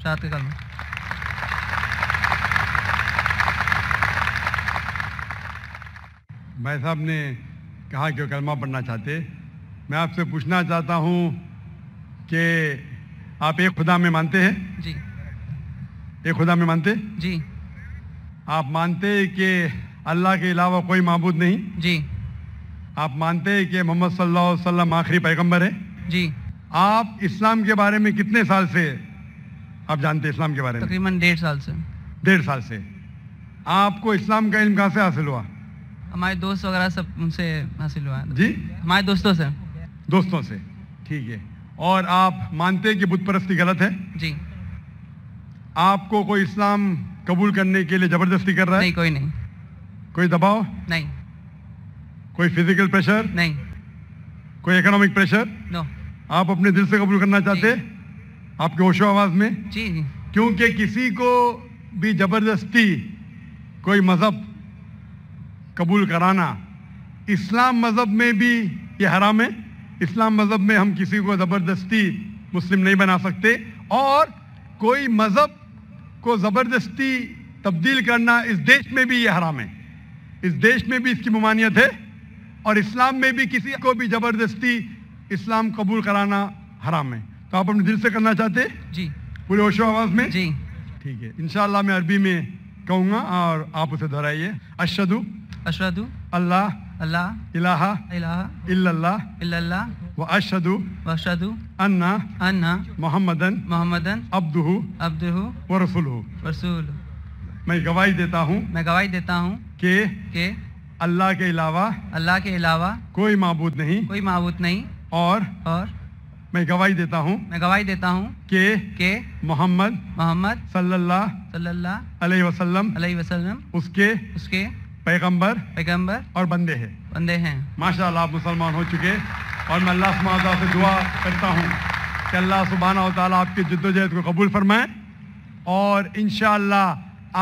شہادت کا کلمہ. بھائی صاحب نے کہا کہ وہ کلمہ پڑھنا چاہتے. میں آپ سے پوچھنا چاہتا ہوں کہ آپ ایک خدا میں مانتے ہیں؟ جی. ایک خدا میں مانتے؟ جی. آپ مانتے کہ اللہ کے علاوہ کوئی معبود نہیں؟ جی. آپ مانتے کہ محمد صلی اللہ علیہ وسلم آخری پیغمبر ہے؟ جی. آپ اسلام کے بارے میں کتنے سال سے آپ جانتے ہیں اسلام کے بارے میں؟ تقریباً 1.5 سال سے. 1.5 سال سے. آپ کو اسلام کا علم کہاں سے حاصل ہوا؟ ہمارے دوست وغیرہ سب ان سے حاصل ہوا ہے. جی؟ ہمارے دوستوں سے. دوستوں سے. ٹھیک ہے. اور آپ مانتے کہ بت پرستی غلط ہے؟ جی. آپ کو کوئی اسلام قبول کرنے کے لیے زبردستی کر رہا ہے؟ نہیں، کوئی نہیں. کوئی دباؤ؟ نہیں. کوئی فزیکل پریشر؟ نہیں. کوئی اکنامک پریشر؟ نو. آپ اپنے دل سے قبول کرنا چاہتے؟ آپ کے ہوش و آواز میں؟ جی. جی. کیونکہ کسی کو بھی زبردستی کوئی مذہب قبول کرانا اسلام مذہب میں بھی یہ حرام ہے. اسلام مذہب میں ہم کسی کو زبردستی مسلم نہیں بنا سکتے، اور کوئی مذہب کو زبردستی تبدیل کرنا اس دیش میں بھی یہ حرام ہے. اس دیش میں بھی اس کی ممانعت ہے، اور اسلام میں بھی کسی کو بھی زبردستی اسلام قبول کرانا حرام ہے. تو آپ اپنے دل سے کرنا چاہتے؟ جی. پورے ہوش و آواز میں؟ جی. ٹھیک ہے. انشاءاللہ میں عربی میں کہوں گا اور آپ اسے دہرائیے. اشہدو اشہدو اللہ اللہ الہ الہ الا اللہ الا اللہ و اشہدو واشہدو ان ان محمدن محمدن عبدہ عبدہ و رسولہ. رسول. میں گواہی دیتا ہوں میں گواہی دیتا ہوں کہ اللہ کے علاوہ اللہ کے علاوہ کوئی معبود نہیں، کوئی معبود نہیں، اور اور میں گواہی دیتا ہوں میں گواہی دیتا ہوں کہ محمد محمد صلی اللہ صلی اللہ علیہ وسلم علیہ وسلم اس کے پیغمبر پیغمبر اور بندے ہیں. بندے ہیں. ماشاءاللہ آپ مسلمان ہو چکے، اور میں اللہ سبحانہ وتعالیٰ سے دعا کرتا ہوں کہ اللہ سبحانہ وتعالیٰ آپ کی جد و جہد کو قبول فرمائے، اور انشاءاللہ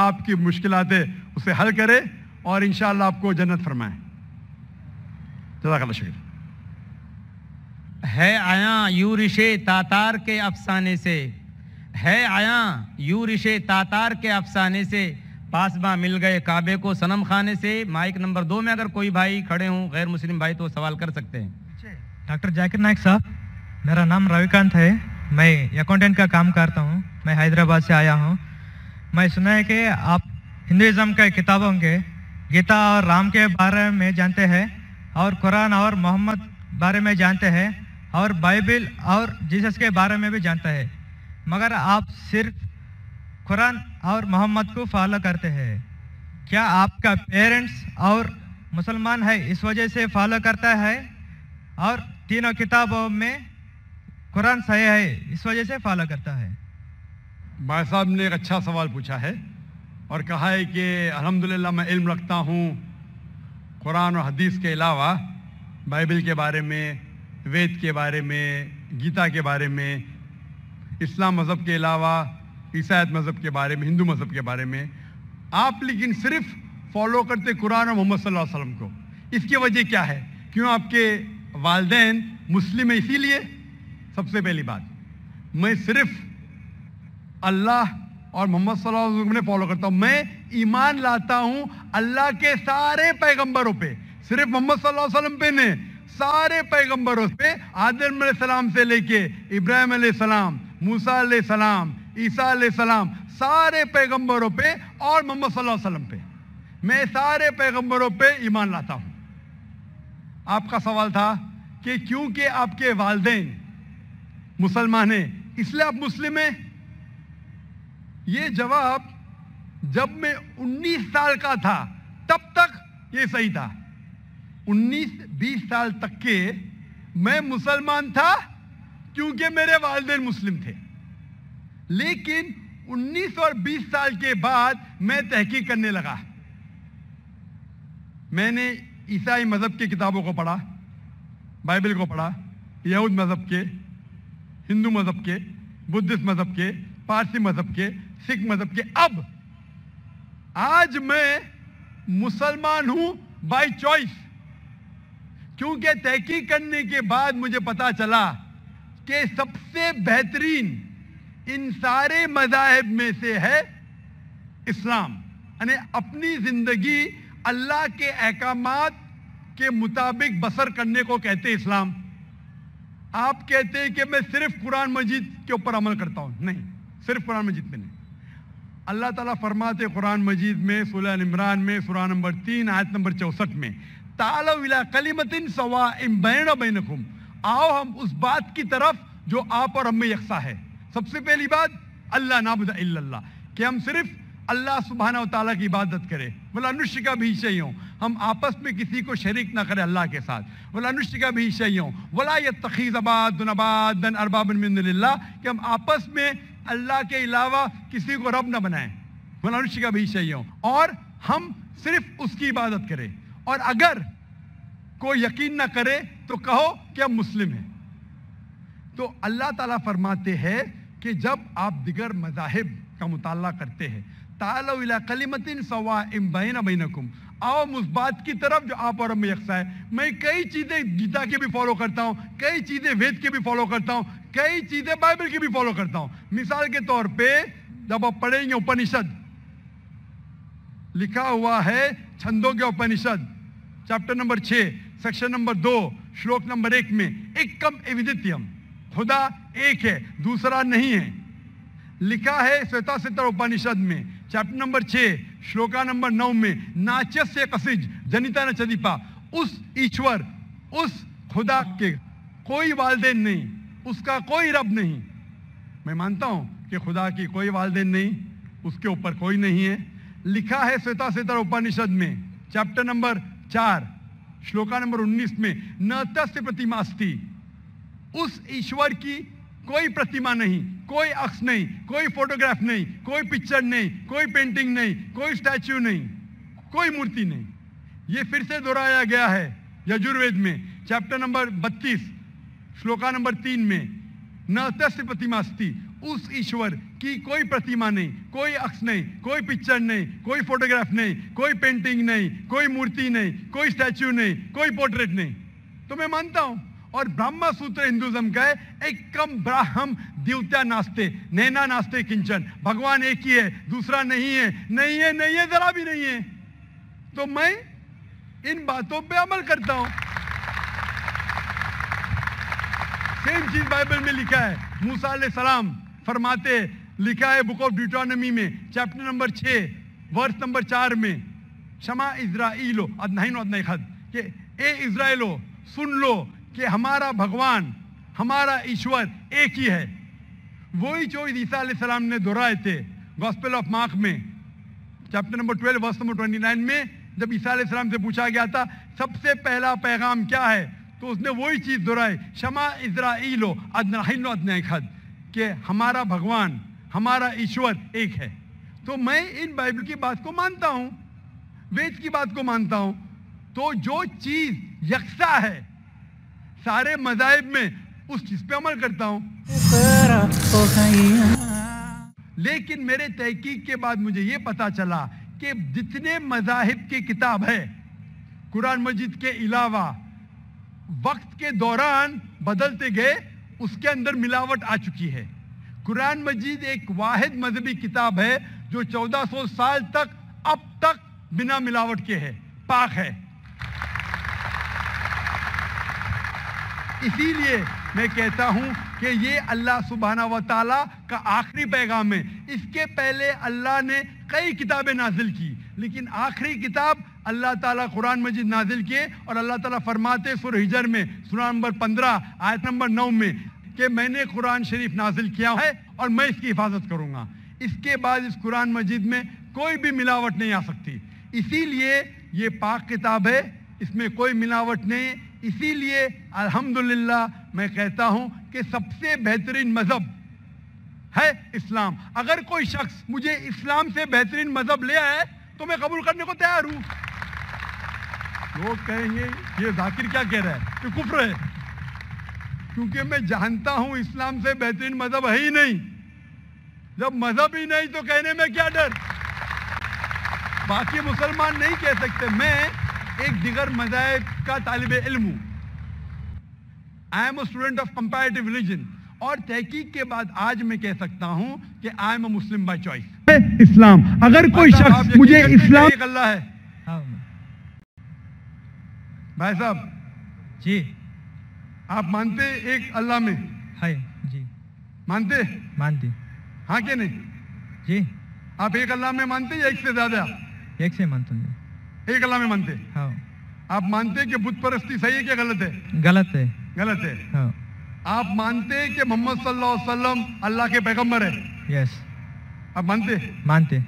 آپ کی مشکلات اسے حل کرے، اور انشاءاللہ آپ کو جنت فرمائے. جزاک اللہ شکر. ہے آیاں یورش تاتار کے افسانے سے، ہے آیاں یورش تاتار کے افسانے سے، پاسباں مل گئے کعبے کو صنم خانے سے. مائک نمبر 2 میں اگر کوئی بھائی کھڑے ہوں غیر مسلم بھائی تو سوال کر سکتے ہیں. ڈاکٹر ذاکر نائک صاحب، میرا نام رویکانت ہے، میں اکاؤنٹنٹ کا کام کرتا ہوں، میں حیدرآباد سے آیا ہوں. میں سنا ہے کہ آپ ہندوازم کے کتابوں کے گیتا اور رام کے بارے میں جانتے ہیں، اور قرآن اور محمد بارے میں جانتے ہیں، اور بائبل اور جیسس کے بارے میں بھی جانتا ہے، مگر آپ صرف قرآن اور محمد کو فالو کرتے ہیں. کیا آپ کا پیرنٹس اور مسلمان ہے اس وجہ سے فالو کرتا ہے، اور تینوں کتابوں میں قرآن صحیح ہے اس وجہ سے فالو کرتا ہے؟ بھائی صاحب نے ایک اچھا سوال پوچھا ہے، اور کہا ہے کہ الحمدللہ میں علم رکھتا ہوں قرآن اور حدیث کے علاوہ، بائبل کے بارے میں، وید کے بارے میں، گیتا کے بارے میں، اسلام مذہب کے علاوہ عیسائیت مذہب کے بارے میں، ہندو مذہب کے بارے میں. آپ لیکن صرف فالو کرتے قرآن اور محمد صلی اللہ علیہ وسلم کو. اس کی وجہ کیا ہے؟ کیوں آپ کے والدین مسلم ہیں؟ اسی لیے سب سے پہلی بات، میں صرف اللہ اور محمد صلی اللہ علیہ وسلم نے فالو کرتا ہوں. میں ایمان لاتا ہوں اللہ کے سارے پیغمبروں پہ، صرف محمد صلی اللہ علیہ وسلم پہ نہیں، سارے پیغمبروں پہ، آدم علیہ السلام سے لے کے ابراہیم علیہ السلام، موسیٰ علیہ السلام، عیسیٰ علیہ السلام، سارے پیغمبروں پہ، اور محمد صلی اللہ علیہ وسلم پہ. میں سارے پیغمبروں پہ ایمان لاتا ہوں. آپ کا سوال تھا کہ کیونکہ آپ کے والدین مسلمان ہیں اس لیے آپ مسلم ہیں. یہ جواب جب میں 19 سال کا تھا تب تک یہ صحیح تھا. 19-20 سال تک کے میں مسلمان تھا کیونکہ میرے والدین مسلم تھے. لیکن 19 اور 20 سال کے بعد میں تحقیق کرنے لگا. میں نے عیسائی مذہب کی کتابوں کو پڑھا، بائبل کو پڑھا، یہود مذہب کے، ہندو مذہب کے، بدھسٹ مذہب کے، پارسی مذہب کے، سکھ مذہب کے. اب آج میں مسلمان ہوں بائی چوائس، کیونکہ تحقیق کرنے کے بعد مجھے پتا چلا کہ سب سے بہترین ان سارے مذاہب میں سے ہے اسلام، یعنی اپنی زندگی اللہ کے احکامات کے مطابق بسر کرنے کو کہتے اسلام۔ آپ کہتے ہیں کہ میں صرف قرآن مجید کے اوپر عمل کرتا ہوں، نہیں، صرف قرآن مجید میں نہیں۔ اللہ تعالیٰ فرماتے قرآن مجید میں سورہ عمران میں سورہ نمبر 3 آیت نمبر 64 میں تعالوا الی کلمۃ سواء بیننا وبینکم، آؤ ہم اس بات کی طرف جو آپ اور ہم میں یکساں ہے۔ سب سے پہلی بات اللہ نعبد الا اللہ، کہ ہم صرف اللہ سبحانہ و تعالیٰ کی عبادت کریں، ولا نشرک بہ شیئا، ہم آپس میں کسی کو شریک نہ کریں اللہ کے ساتھ، ولا نشرک بہ شیئا ولا یتخذ بعضنا بعضا اربابا من دون اللہ، کہ ہم آپس میں اللہ کے علاوہ کسی کو رب نہ بنائیں، ولا نشرک بہ شیئا، اور ہم صرف اس کی عبادت کریں، اور اگر کوئی یقین نہ کرے تو کہو کہ ہم مسلم ہیں۔ تو اللہ تعالیٰ فرماتے ہیں کہ جب آپ دیگر مذاہب کا مطالعہ کرتے ہیں، تعالوا الی کلمۃ سواء بیننا وبینکم، آؤ اس بات کی طرف جو آپ اور ہم میں یکساں ہے۔ میں کئی چیزیں گیتا کی بھی فالو کرتا ہوں، کئی چیزیں وید کی بھی فالو کرتا ہوں، کئی چیزیں بائبل کی بھی فالو کرتا ہوں۔ مثال کے طور پہ جب آپ پڑھیں گے اپنشد، لکھا ہوا ہے Chandogya Upanishad chapter number 6 section number 2 شلوک نمبر 1 میں ایکم ایودتیم، خدا ایک ہے دوسرا نہیں ہے۔ لکھا ہے سویتا ستر اپنشد میں چیپٹر نمبر 6 شلوکا نمبر 9 میں ناچس کسج جنیتا ن چدیپا، اس ایشور، اس خدا کے کوئی والدین نہیں، اس کا کوئی رب نہیں۔ میں مانتا ہوں کہ خدا کی کوئی والدین نہیں، اس کے اوپر کوئی نہیں ہے۔ لکھا ہے سویتا ستر اپنشد میں چیپٹر نمبر 4 شلوکا نمبر 19 میں ن تस्य پرتیما استی، اس ایشور کی کوئی پرتیما نہیں، کوئی عکس نہیں، کوئی فوٹوگراف نہیں، کوئی پکچر نہیں، کوئی پینٹنگ نہیں، کوئی اسٹیچو نہیں، کوئی مورتی نہیں۔ یہ پھر سے دہرایا گیا ہے یجوروید میں چیپٹر نمبر 32 شلوکا نمبر 3 میں ن تस्य پرتیما استی، اس ایشور کی کوئی پرتیما نہیں، کوئی عکس نہیں، کوئی پکچر نہیں، کوئی فوٹوگراف نہیں، کوئی پینٹنگ نہیں، کوئی مورتی نہیں، کوئی اسٹیچو نہیں، کوئی پورٹریٹ نہیں۔ تو میں مانتا ہوں، اور برہما سوتر ہندوازم کا ہے ایکم براہم دیوتا ناستے نینا ناستے کنچن، بھگوان ایک ہی ہے دوسرا نہیں ہے، نہیں ہے، نہیں ہے، ذرا بھی نہیں ہے۔ تو میں ان باتوں پہ عمل کرتا ہوں۔ سیم چیز بائبل میں لکھا ہے، موسیٰ علیہ السلام فرماتے، لکھا ہے بک آف ڈیوٹرانومی میں چیپٹر نمبر 6 ورس نمبر 4 میں شما اسرائیلو ادنہینو ادنہی خد، کہ اے اسرائیلو سن لو کہ ہمارا بھگوان، ہمارا ایشور ایک ہی ہے۔ وہی جو عیسیٰ علیہ السلام نے دہرائے تھے گاسپل آف مارک میں چیپٹر نمبر 12 ورس نمبر 29 میں، جب عیسیٰ علیہ السلام سے پوچھا گیا تھا سب سے پہلا پیغام کیا ہے، تو اس نے وہی چیز دہرائی، شما اسرائیلو ادنہینو ادنہی خد، کہ ہمارا بھگوان، ہمارا ایشور ایک ہے۔ تو میں ان بائبل کی بات کو مانتا ہوں، وید کی بات کو مانتا ہوں۔ تو جو چیز یکساں ہے سارے مذاہب میں، اس چیز پہ عمل کرتا ہوں۔ لیکن میرے تحقیق کے بعد مجھے یہ پتا چلا کہ جتنے مذاہب کی کتاب ہے قرآن مجید کے علاوہ، وقت کے دوران بدلتے گئے، اس کے اندر ملاوٹ آ چکی ہے۔ قرآن مجید ایک واحد مذہبی کتاب ہے جو 1400 سال تک اب تک بنا ملاوٹ کے ہے، پاک ہے۔ اسی لیے میں کہتا ہوں کہ یہ اللہ سبحانہ و تعالیٰ کا آخری پیغام ہے۔ اس کے پہلے اللہ نے کئی کتابیں نازل کی، لیکن آخری کتاب اللہ تعالیٰ قرآن مجید نازل کیے، اور اللہ تعالیٰ فرماتے سورہ ہجر میں سورہ نمبر 15 آیت نمبر 9 میں کہ میں نے قرآن شریف نازل کیا ہے اور میں اس کی حفاظت کروں گا۔ اس کے بعد اس قرآن مجید میں کوئی بھی ملاوٹ نہیں آ سکتی۔ اسی لیے یہ پاک کتاب ہے، اس میں کوئی ملاوٹ نہیں۔ اسی لیے الحمدللہ میں کہتا ہوں کہ سب سے بہترین مذہب ہے اسلام۔ اگر کوئی شخص مجھے اسلام سے بہترین مذہب لے آئے تو میں قبول کرنے کو تیار ہوں۔ لوگ کہیں گے یہ ذاکر کیا کہہ رہا ہے، یہ کفر ہے، کیونکہ میں جانتا ہوں اسلام سے بہترین مذہب ہے ہی نہیں۔ جب مذہب ہی نہیں تو کہنے میں کیا ڈر۔ باقی مسلمان نہیں کہہ سکتے۔ میں ایک دیگر مذاہب کا طالب علم ہوں۔ I am a student of comparative religion، اور تحقیق کے بعد آج میں کہہ سکتا ہوں کہ I am a Muslim by choice. اسلام, اگر کوئی شخص مجھے اسلام ایک اللہ ہے. ہاں بھائی صاحب جی. آپ مانتے ایک اللہ میں؟ ہے جی. مانتے؟ مانتی. ہاں کہ نہیں؟ جی. آپ ایک اللہ میں مانتے یا ایک سے زیادہ؟ ایک سے مانتا ہوں جی. ایک اللہ میں مانتے. ہاں. آپ مانتے کہ بت پرستی صحیح ہے کہ غلط ہے؟ غلط ہے. غلط ہے. ہاں. آپ مانتے کہ محمد صلی اللہ علیہ وسلم اللہ کے پیغمبر ہے؟ یس. آپ مانتے؟ مانتے.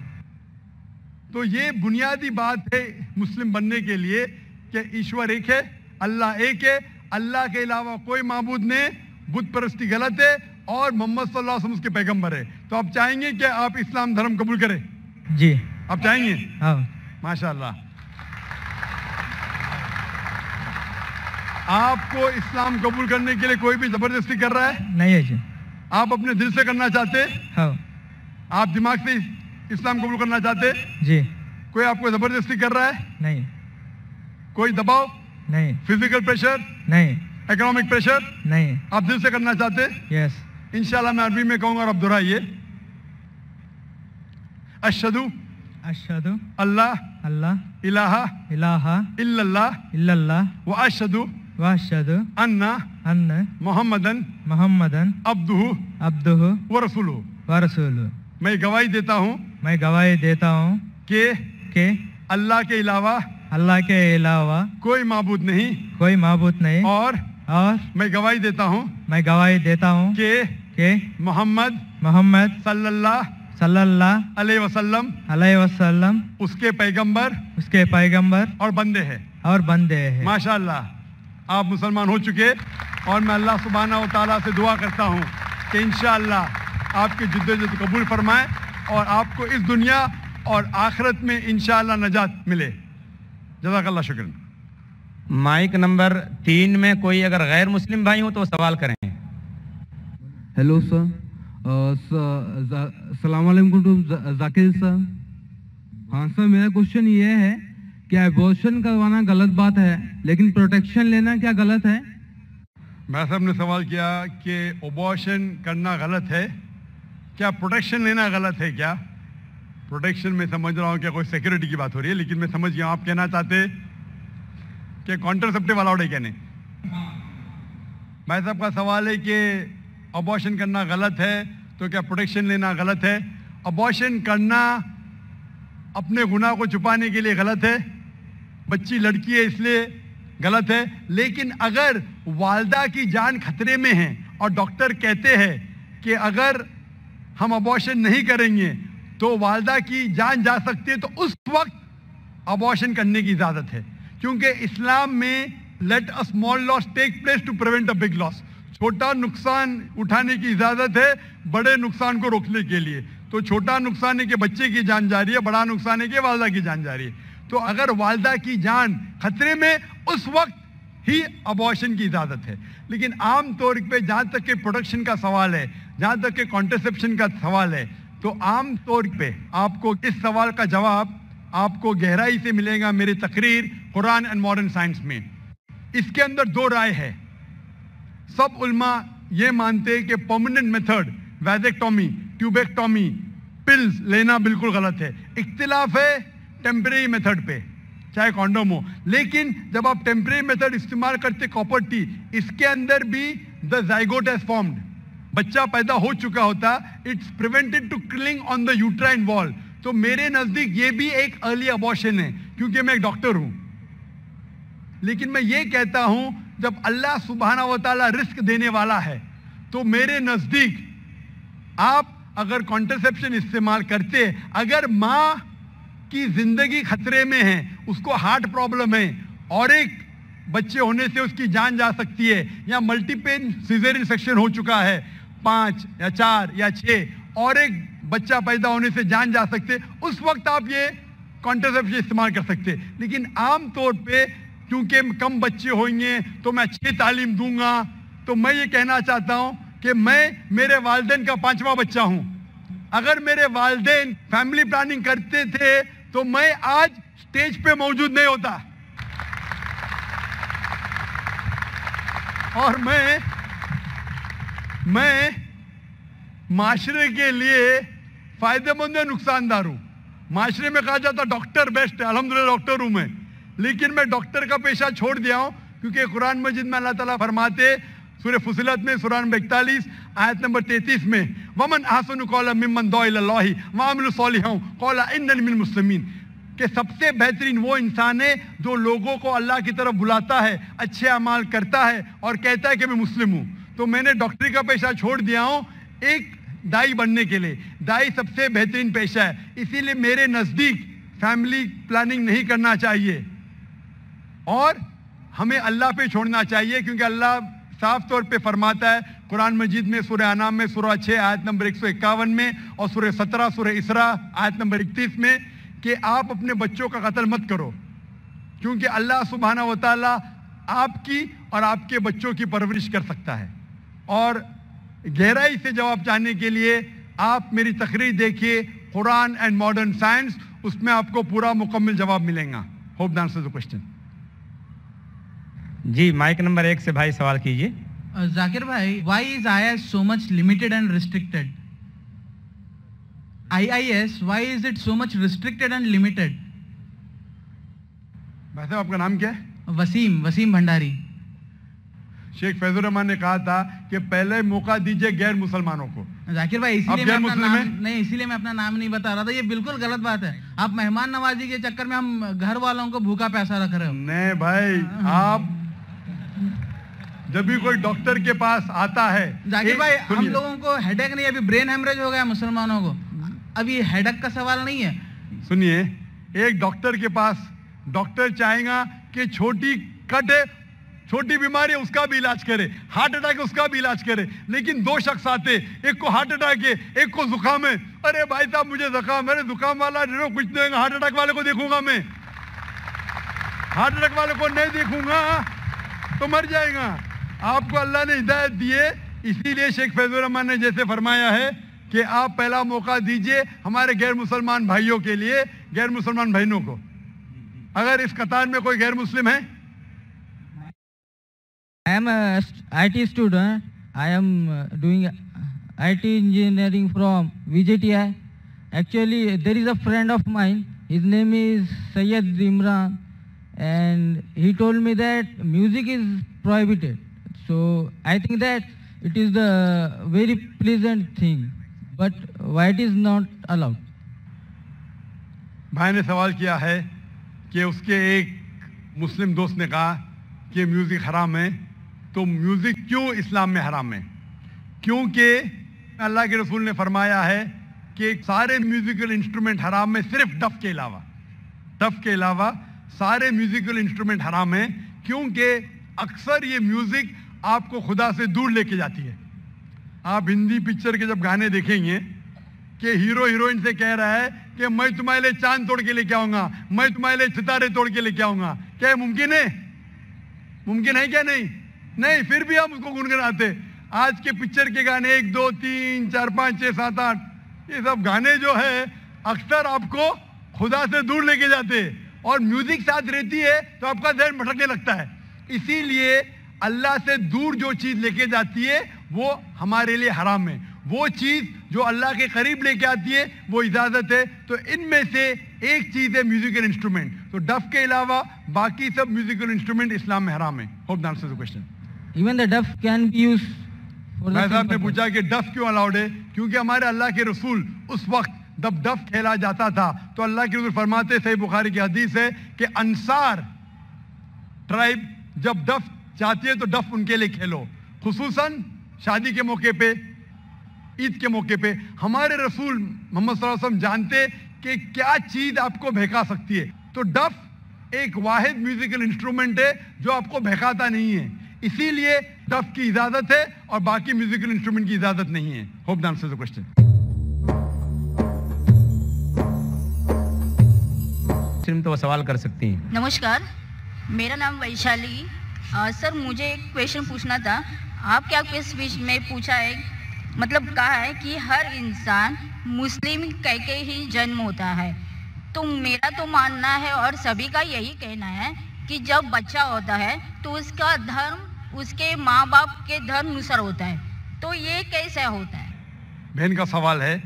تو یہ بنیادی بات ہے مسلم بننے کے لیے کہ ایشور ایک ہے, اللہ ایک ہے, اللہ کے علاوہ کوئی معبود نہیں, بت پرستی غلط ہے اور محمد صلی اللہ علیہ وسلم اس کے پیغمبر ہے. تو آپ چاہیں گے کہ آپ اسلام دھرم قبول کریں؟ جی. آپ چاہیں گے؟ ہاں. ماشاءاللہ. آپ کو اسلام قبول کرنے کے لیے کوئی بھی زبردستی کر رہا ہے؟ نہیں ہے جی. آپ اپنے دل سے کرنا چاہتے؟ ہاں. آپ دماغ سے اسلام قبول کرنا چاہتے؟ جی. کوئی آپ کو زبردستی کر رہا ہے؟ نہیں. کوئی دباؤ؟ نہیں. Physical pressure? نہیں. Economic pressure? نہیں. آپ دل سے کرنا چاہتے؟ یس. انشاءاللہ میں عربی میں کہوں گا اور آپ دہرائیے. اشہدو اشہدو اللہ اللہ الہ الہ الا اللہ الا اللہ واشہدو واشہدو ان ان محمدن محمدن عبدہ عبدہ ورسولہ. ورسولہ. میں گواہی دیتا ہوں میں گواہی دیتا ہوں کہ اللہ کے علاوہ اللہ کے علاوہ کوئی معبود نہیں کوئی معبود نہیں, اور میں گواہی دیتا ہوں کہ محمد محمد صلی اللہ علیہ وسلم علیہ وسلم اس کے پیغمبر اور بندے ہیں. ہیں. ماشاءاللہ آپ مسلمان ہو چکے, اور میں اللہ سبحانہ و تعالیٰ سے دعا کرتا ہوں کہ انشاءاللہ آپ کی جدوجہد قبول فرمائے اور آپ کو اس دنیا اور آخرت میں انشاءاللہ نجات ملے. جزاک اللہ. شکر. مائک نمبر 3 میں کوئی اگر غیر مسلم بھائی ہوں تو سوال کریں. ہیلو سر, السلام علیکم ٹو ذاکر سر. ہاں سر, میرا کوشچن یہ ہے کہ ایبورشن کروانا غلط بات ہے, لیکن پروٹیکشن لینا کیا غلط ہے؟ میں صاحب نے سوال کیا کہ ایبورشن کرنا غلط ہے, کیا پروٹیکشن لینا غلط ہے کیا؟ پروٹیکشن میں سمجھ رہا ہوں کہ کوئی سیکورٹی کی بات ہو رہی ہے, لیکن میں سمجھ گیا آپ کہنا چاہتے کہ کانٹرسیپٹیو الاؤڈ ہے کیا نہیں. میں صاحب کا سوال ہے کہ ایبورشن کرنا غلط ہے تو کیا پروٹیکشن لینا غلط ہے؟ ایبورشن کرنا اپنے گناہ کو چھپانے کے لیے غلط ہے, بچی لڑکی ہے اس لیے غلط ہے. لیکن اگر والدہ کی جان خطرے میں ہے اور ڈاکٹر کہتے ہیں کہ اگر ہم ایبورشن نہیں کریں گے تو والدہ کی جان جا سکتی ہے, تو اس وقت ایبورشن کرنے کی اجازت ہے, کیونکہ اسلام میں let a small loss take place to prevent a big loss. چھوٹا نقصان اٹھانے کی اجازت ہے بڑے نقصان کو روکنے کے لیے. تو چھوٹا نقصان ہے کہ بچے کی جان جا رہی ہے, بڑا نقصان ہے کہ والدہ کی جان جا رہی ہے. تو اگر والدہ کی جان خطرے میں, اس وقت ہی ایبورشن کی اجازت ہے. لیکن عام طور پہ جہاں تک کہ پروٹیکشن کا سوال ہے, جہاں تک کہ کانٹرسیپشن کا سوال ہے, تو عام طور پہ آپ کو اس سوال کا جواب آپ کو گہرائی سے ملے گا میری تقریر قرآن اینڈ ماڈرن سائنس میں. اس کے اندر 2 رائے ہے. سب علماء یہ مانتے ہیں کہ پرماننٹ میتھڈ ویزیکٹومی, ٹیوبیکٹومی, پلز لینا بالکل غلط ہے. اختلاف ہے ٹیمپریری میتھڈ پہ, چاہے کانڈوم ہو. لیکن جب آپ ٹیمپریری میتھڈ استعمال کرتے کاپر ٹی, اس کے اندر بھی دا زائگوٹ ہیز فارمڈ, بچہ پیدا ہو چکا ہوتا, اٹس پریونٹڈ ٹو کلنگ آن دا یوٹرائن وال. تو میرے نزدیک یہ بھی ایک ارلی ابورشن ہے, کیونکہ میں ایک ڈاکٹر ہوں. لیکن میں یہ کہتا ہوں جب اللہ سبحانہ و تعالیٰ رزق دینے والا ہے, تو میرے نزدیک آپ اگر کانٹرسیپشن استعمال کرتے, اگر ماں کی زندگی خطرے میں ہے, اس کو ہارٹ پرابلم ہے اور ایک بچے ہونے سے اس کی جان جا سکتی ہے, یا ملٹیپل سیزیرین سیکشن ہو چکا ہے 5 یا 4 یا 6, اور ایک بچہ پیدا ہونے سے جان جا سکتے, اس وقت آپ یہ کانٹرسیپشن استعمال کر سکتے. لیکن عام طور پہ کیونکہ کم بچے ہوئیں گے تو میں اچھی تعلیم دوں گا, تو میں یہ کہنا چاہتا ہوں کہ میں میرے والدین کا 5واں بچہ ہوں. اگر میرے والدین فیملی پلاننگ کرتے تھے تو میں آج سٹیج پہ موجود نہیں ہوتا, اور मैं माशरे के लिए फायदेमंद या नुकसानदार हूँ। माशरे में कहा जाता डॉक्टर बेस्ट है, अल्हम्दुलिल्लाह डॉक्टर हूँ मैं, लेकिन मैं डॉक्टर का पेशा छोड़ दिया हूँ क्योंकि कुरान मजीद में अल्लाह ताला फरमाते सूरह फुसिलत में सूरह नंबर 41 आयत नंबर 33 में वमन अहसनु कौला मिम्मन दुआ इलल्लाहि व अमिलु सॉलिहां कौला इन्ननी मिनल मुस्लिमीन, कि सबसे बेहतरीन वो इंसान है जो लोगों को अल्लाह की तरफ बुलाता है, अच्छे अमाल करता है और कहता है कि मैं मुस्लिम हूँ। तो मैंने डॉक्टरी का पेशा छोड़ दिया हूँ एक दाई बनने के लिए। दाई सबसे बेहतरीन पेशा है, इसीलिए मेरे नज़दीक फैमिली प्लानिंग नहीं करना चाहिए और हमें अल्लाह पे छोड़ना चाहिए, क्योंकि अल्लाह साफ तौर पे फरमाता है कुरान मजीद में सूरह अनाम में सूरह 6 आयत नंबर 151 में और सूरह 17 सूरह इसरा आयत नंबर 31 में कि आप अपने बच्चों का कत्ल मत करो, क्योंकि अल्लाह सुब्हाना व तआला आपकी और आपके बच्चों की परवरिश कर सकता है। और गहराई से जवाब चाहने के लिए आप मेरी तकरीर देखिए कुरान एंड मॉडर्न साइंस, उसमें आपको पूरा मुकम्मल जवाब मिलेगा। Hope the answer the question. जी, माइक नंबर 1 से भाई सवाल कीजिए। जाकिर भाई, why is IIS so much limited and restricted? IIS, why is it so much restricted and limited? भाई साहब आपका नाम क्या है? वसीम भंडारी। शेख फैजुर रहमान ने कहा था कि पहले मौका दीजिए गैर मुसलमानों को। जाकिर भाई, इसीलिए मैं अपना नाम नहीं बता रहा था, ये बिल्कुल गलत बात है। आप मेहमान नवाजी के चक्कर में हम घर वालों को भूखा पैसा रख रहे हो। नहीं भाई, आप जब भी कोई डॉक्टर के पास आता है, जाकिर भाई हम लोगों को हेडेक नहीं, अभी ब्रेन हेमरेज हो गया मुसलमानों को, अभी हेडेक का सवाल नहीं है। सुनिए, एक डॉक्टर के पास डॉक्टर चाहेगा कि छोटी बीमारी है उसका भी इलाज करे, हार्ट अटैक है उसका भी इलाज करे, लेकिन दो शख्स आते, एक को हार्ट अटैक है एक को जुकाम है। अरे भाई साहब मुझे जुकाम है, जुकाम वाला कुछ नहीं देगा, हार्ट अटैक वाले को देखूंगा मैं, हार्ट अटैक वाले को नहीं देखूंगा तो मर जाएगा। आपको अल्लाह ने हिदायत दी है, इसीलिए शेख फैजुर रहमान ने जैसे फरमाया है कि आप पहला मौका दीजिए हमारे गैर मुसलमान भाइयों के लिए, गैर मुसलमान बहनों को। अगर इस कतार में कोई गैर मुस्लिम है? I am a IT student. I am doing IT engineering from VJTI. Actually, there is a friend of mine. His name is Sayyid Imran, and he told me that music is prohibited. So I think that it is the very pleasant thing, but why it is not allowed? भाई ने सवाल किया है कि उसके एक मुस्लिम दोस्त ने कहा कि म्यूजिक हराम है, तो म्यूजिक क्यों इस्लाम में हराम है? क्योंकि अल्लाह के रसूल ने फरमाया है कि सारे म्यूजिकल इंस्ट्रूमेंट हराम है सिर्फ डफ के अलावा सारे म्यूजिकल इंस्ट्रूमेंट हराम है, क्योंकि अक्सर ये म्यूजिक आपको खुदा से दूर लेके जाती है। आप हिंदी पिक्चर के जब गाने देखेंगे कि हीरो हीरोइन से कह रहा है कि मैं तुम्हारे लिए चांद तोड़ के लेके आऊंगा, मैं तुम्हारे लिए सितारे तोड़ के लेके आऊंगा। क्या मुमकिन है? मुमकिन है क्या? नहीं, फिर भी हम उसको गुनगुनाते। आज के पिक्चर के गाने 1 2 3 4 5 6 7 8 ये सब गाने जो है अक्सर आपको खुदा से दूर लेके जाते हैं, और म्यूजिक साथ रहती है तो आपका ज़हन भटकने लगता है। इसीलिए अल्लाह से दूर जो चीज़ लेके जाती है वो हमारे लिए हराम है। वो चीज़ जो अल्लाह के करीब लेके आती है वो इजाज़त है। तो इनमें से एक चीज़ है म्यूजिकल इंस्ट्रूमेंट। तो डफ के अलावा बाकी सब म्यूजिकल इंस्ट्रूमेंट इस्लाम में हराम है। Hope the answer the question. Even the duff can be used for the भाई साहब same ने purpose. पूछा कि डफ क्यों अलाउड है? क्योंकि हमारे अल्लाह के रसूल उस वक्त जब डफ खेला जाता था तो अल्लाह के रसूल फरमाते, सही बुखारी की हदीस है कि अंसार ट्राइब जब डफ चाहती है तो डफ उनके लिए खेलो, खुसूसन शादी के मौके पे, ईद के मौके पे। हमारे रसूल मोहम्मद सल्लल्लाहु अलैहि वसल्लम जानते कि क्या चीज़ आपको बहका सकती है। तो डफ एक वाहिद म्यूजिकल इंस्ट्रूमेंट है जो आपको बहकाता नहीं है, इसीलिए डफ की इजाजत है और बाकी म्यूजिकल इंस्ट्रूमेंट की इजाजत नहीं है। Hope the answer the question. तो वो सवाल कर सकती हैं। नमस्कार, मेरा नाम वैशाली। सर मुझे एक क्वेश्चन पूछना था। आप क्या स्पीच में पूछा है, मतलब कहा है कि हर इंसान मुस्लिम कह के ही जन्म होता है। तो मेरा तो मानना है और सभी का यही कहना है कि जब बच्चा होता है तो उसका धर्म उसके माँ बाप के धर्म अनुसार होता है। तो ये कैसे होता है? बहन का सवाल है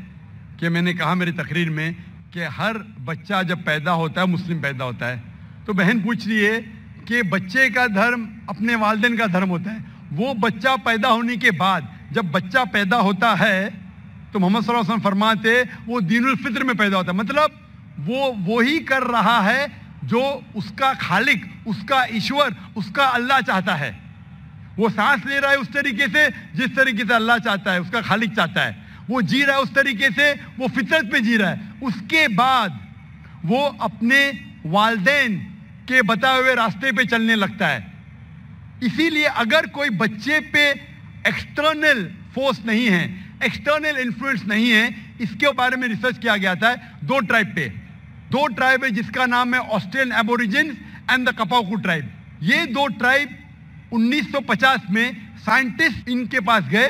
कि मैंने कहा मेरी तकरीर में कि हर बच्चा जब पैदा होता है मुस्लिम पैदा होता है, तो बहन पूछ रही है कि बच्चे का धर्म अपने वालिदैन का धर्म होता है। वो बच्चा पैदा होने के बाद जब बच्चा पैदा होता है तो मोहम्मद सल्लल्लाहु अलैहि वसल्लम फरमाते वो दीनुल फित्र में पैदा होता है, मतलब वो ही कर रहा है जो उसका खालिक, उसका ईश्वर, उसका अल्लाह चाहता है। वो सांस ले रहा है उस तरीके से जिस तरीके से अल्लाह चाहता है, उसका खालिक चाहता है। वो जी रहा है उस तरीके से, वो फितरत पे जी रहा है। उसके बाद वो अपने वालिदैन के बताए हुए रास्ते पे चलने लगता है। इसीलिए अगर कोई बच्चे पे एक्सटर्नल फोर्स नहीं है, एक्सटर्नल इन्फ्लुएंस नहीं है, इसके बारे में रिसर्च किया गया था। दो ट्राइब है जिसका नाम है Australian aborigines and the Kapaku tribe. ये दो ट्राइब 1950 में साइंटिस्ट इनके पास गए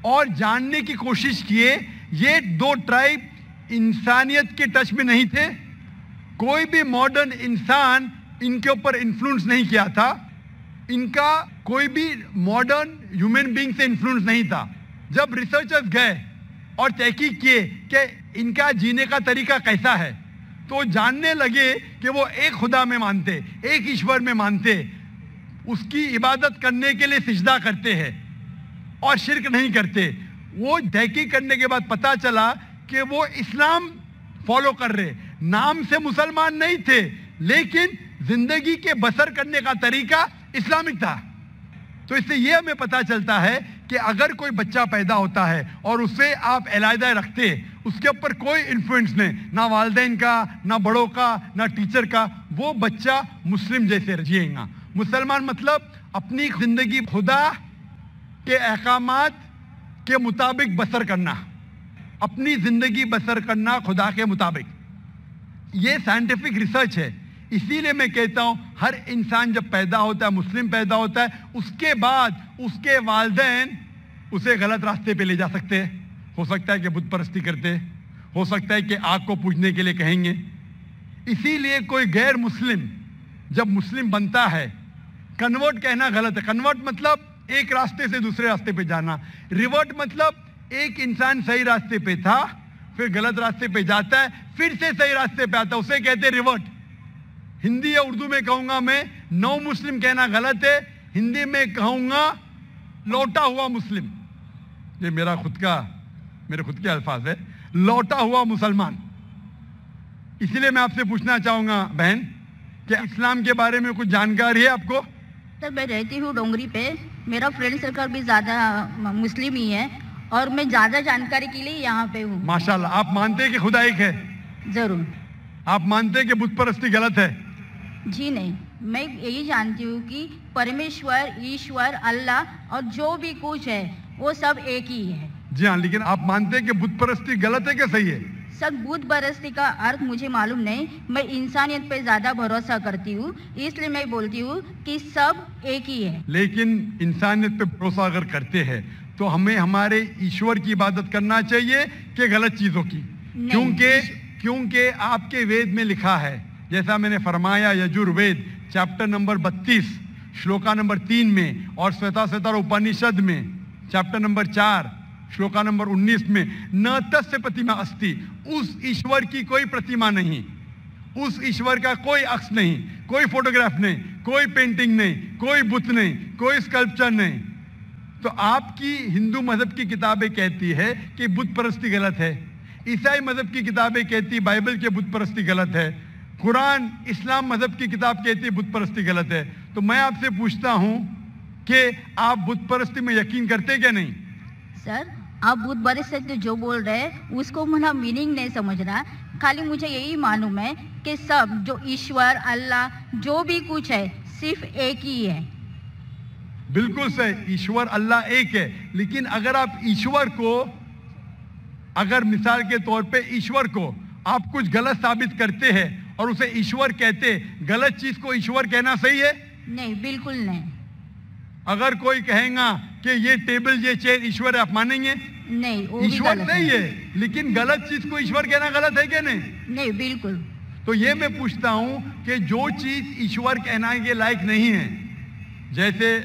और जानने की कोशिश किए। ये दो ट्राइब इंसानियत के टच में नहीं थे, कोई भी मॉडर्न इंसान इनके ऊपर इन्फ्लुएंस नहीं किया था, इनका कोई भी मॉडर्न ह्यूमन बीइंग से इन्फ्लुएंस नहीं था। जब रिसर्चर्स गए और तहकीक किए कि इनका जीने का तरीका कैसा है, तो जानने लगे कि वो एक खुदा में मानते, एक ईश्वर में मानते, उसकी इबादत करने के लिए सिजदा करते हैं और शिर्क नहीं करते। वो तहकीक करने के बाद पता चला कि वो इस्लाम फॉलो कर रहे, नाम से मुसलमान नहीं थे, लेकिन जिंदगी के बसर करने का तरीका इस्लामिक था। तो इससे ये हमें पता चलता है कि अगर कोई बच्चा पैदा होता है और उसे आप अलहदा रखते, उसके ऊपर कोई इन्फ्लुएंस नहीं, ना वालिदैन का, ना बड़ों का, ना टीचर का, वो बच्चा मुस्लिम जैसे जिएगा। मुसलमान मतलब अपनी जिंदगी खुदा के अहकामात के मुताबिक बसर करना, अपनी जिंदगी बसर करना खुदा के मुताबिक। ये साइंटिफिक रिसर्च है। इसीलिए मैं कहता हूं हर इंसान जब पैदा होता है, मुस्लिम पैदा होता है, उसके बाद उसके वालिदैन उसे गलत रास्ते पे ले जा सकते हैं। हो सकता है कि बुत परस्ती करते, हो सकता है कि आग को पूजने के लिए कहेंगे। इसीलिए कोई गैर मुस्लिम जब मुस्लिम बनता है, कन्वर्ट कहना गलत है। कन्वर्ट मतलब एक रास्ते से दूसरे रास्ते पे जाना। रिवर्ट मतलब एक इंसान सही रास्ते पे था, फिर गलत रास्ते पे जाता है, फिर से सही रास्ते पे आता है, उसे कहते हैं रिवर्ट। हिंदी या उर्दू में कहूंगा मैं, नौ मुस्लिम कहना गलत है, हिंदी में कहूंगा लौटा हुआ मुस्लिम। ये मेरे खुद के अल्फाज है, लौटा हुआ मुसलमान। इसलिए मैं आपसे पूछना चाहूंगा बहन कि इस्लाम के बारे में कुछ जानकारी है आपको? सर मैं रहती हूँ डोंगरी पे, मेरा फ्रेंड सर्कल भी ज़्यादा मुस्लिम ही है और मैं ज़्यादा जानकारी के लिए यहाँ पे हूँ। माशाल्लाह। आप मानते हैं कि खुदा एक है? ज़रूर। आप मानते हैं कि बुत परस्ती गलत है? जी नहीं, मैं यही जानती हूँ कि परमेश्वर, ईश्वर, अल्लाह और जो भी कुछ है वो सब एक ही है। जी हाँ, लेकिन आप मानते हैं कि बुत परस्ती गलत है कि सही है? सर बुत परस्ती का अर्थ मुझे मालूम नहीं, मैं इंसानियत पे ज्यादा भरोसा करती हूँ, इसलिए मैं बोलती हूँ कि सब एक ही है। लेकिन इंसानियत पे भरोसा अगर करते हैं तो हमें हमारे ईश्वर की इबादत करना चाहिए कि गलत चीजों की? क्योंकि आपके वेद में लिखा है, जैसा मैंने फरमाया, Yajurveda chapter number 32 shloka number 3 में और श्वेताश्वतर उपनिषद में चैप्टर नंबर 4 श्लोका नंबर 19 में, न तस्य प्रतिमा अस्ति, उस ईश्वर की कोई प्रतिमा नहीं, उस ईश्वर का कोई अक्ष नहीं, कोई फोटोग्राफ नहीं, कोई पेंटिंग नहीं, कोई बुत नहीं, कोई स्कल्पचर नहीं। तो आपकी हिंदू मजहब की किताबें कहती है कि बुत परस्ती गलत है, ईसाई मजहब की किताबें कहती बाइबल के बुत परस्ती गलत है, कुरान इस्लाम मजहब की किताब कहती है बुत परस्ती गलत है। तो मैं आपसे पूछता हूं कि आप बुत परस्ती में यकीन करते क्या नहीं? सर आप बुत परस्ती जो बोल रहे हैं उसको मेरा मीनिंग नहीं समझ रहा, खाली मुझे यही मालूम है कि सब जो ईश्वर, अल्लाह, जो भी कुछ है सिर्फ एक ही है। बिल्कुल सही, ईश्वर अल्लाह एक है। लेकिन अगर आप ईश्वर को, अगर मिसाल के तौर पे ईश्वर को आप कुछ गलत साबित करते हैं और उसे ईश्वर कहते, गलत चीज को ईश्वर कहना सही है? नहीं, बिल्कुल नहीं। अगर कोई कहेगा कि ये टेबल, ये चेयर ईश्वर है, आप मानेंगे? नहीं, वो ईश्वर नहीं है, लेकिन गलत चीज को ईश्वर कहना गलत है क्या? नहीं, नहीं, बिल्कुल। तो ये मैं पूछता हूं कि जो चीज ईश्वर कहना के लायक नहीं है, जैसे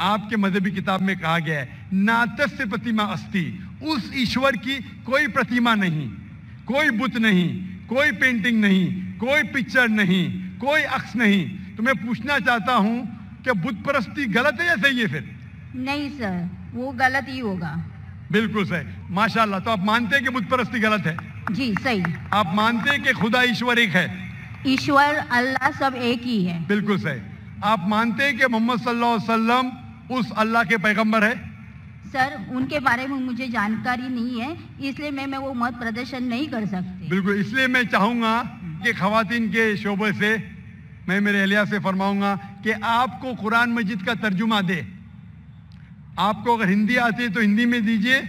آپ کے مذہبی کتاب میں کہا گیا ہے ناتस्य پرتیما استی, اس ایشور کی کوئی پرتیما نہیں, کوئی بت نہیں, کوئی پینٹنگ نہیں, کوئی پکچر نہیں, کوئی عکس نہیں. تو میں پوچھنا چاہتا ہوں کہ بت پرستی غلط ہے یا صحیح ہے؟ پھر نہیں سر, وہ غلط ہی ہوگا. بالکل صحیح, ماشاءاللہ. تو آپ مانتے ہیں کہ بت پرستی غلط ہے؟ جی صحیح. آپ مانتے ہیں کہ خدا ایشور ایک ہے؟ ایشور اللہ سب ایک ہی ہے. بالکل صحیح. آپ مانتے ہیں کہ محمد صلی اللہ علیہ وسلم اس اللہ کے پیغمبر ہے؟ سر ان کے بارے میں مجھے جانکاری نہیں ہے, اس لیے میں وہ مت پردرشن نہیں کر سکتی. بالکل, اس لیے میں چاہوں گا کہ خواتین کے شعبے سے میں میرے اہلیہ سے فرماؤں گا کہ آپ کو قرآن مجید کا ترجمہ دے. آپ کو اگر ہندی آتی ہے تو ہندی میں دیجئے,